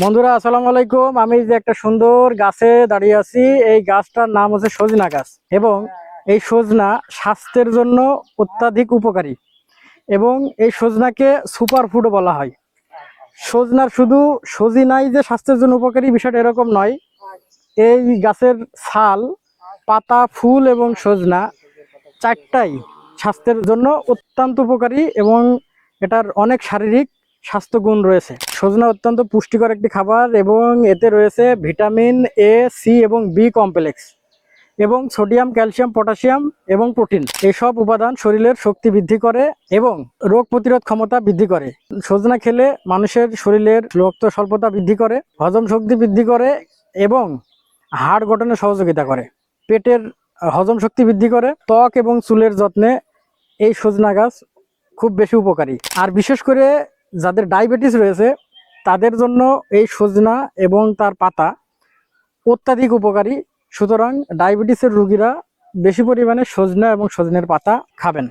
বন্ধুরা আসসালামু আলাইকুম। আমি যে একটা সুন্দর গাছে দাঁড়িয়ে আছি, এই গাছটার নাম হচ্ছে সজনা গাছ। এবং এই সজনা স্বাস্থ্যের জন্য অত্যাধিক উপকারী এবং এই সজনাকে সুপার ফুডও বলা হয়। সজনার শুধু সজিনাই যে স্বাস্থ্যের জন্য উপকারী বিষয়টা এরকম নয়। এই গাছের ছাল, পাতা, ফুল এবং সজনা চারটাই স্বাস্থ্যের জন্য অত্যন্ত উপকারী এবং এটার অনেক শারীরিক স্বাস্থ্য গুণ রয়েছে। সজনা অত্যন্ত পুষ্টিকর একটি খাবার এবং এতে রয়েছে ভিটামিন এ, সি এবং বি কমপ্লেক্স এবং সোডিয়াম, ক্যালসিয়াম, পটাশিয়াম এবং প্রোটিন। এসব উপাদান শরীরের শক্তি বৃদ্ধি করে এবং রোগ প্রতিরোধ ক্ষমতা বৃদ্ধি করে। সজনা খেলে মানুষের শরীরের রক্ত স্বল্পতা বৃদ্ধি করে, হজম শক্তি বৃদ্ধি করে এবং হাড় গঠনে সহযোগিতা করে। পেটের হজম শক্তি বৃদ্ধি করে। ত্বক এবং চুলের যত্নে এই সজনা গাছ খুব বেশি উপকারী। আর বিশেষ করে যাদের ডায়াবেটিস রয়েছে তাদের জন্য এই সজনা এবং তার পাতা অত্যাধিক উপকারী। সুতরাং ডায়াবেটিসের রোগীরা বেশি পরিমাণে সজনা এবং সজনের পাতা খাবেন।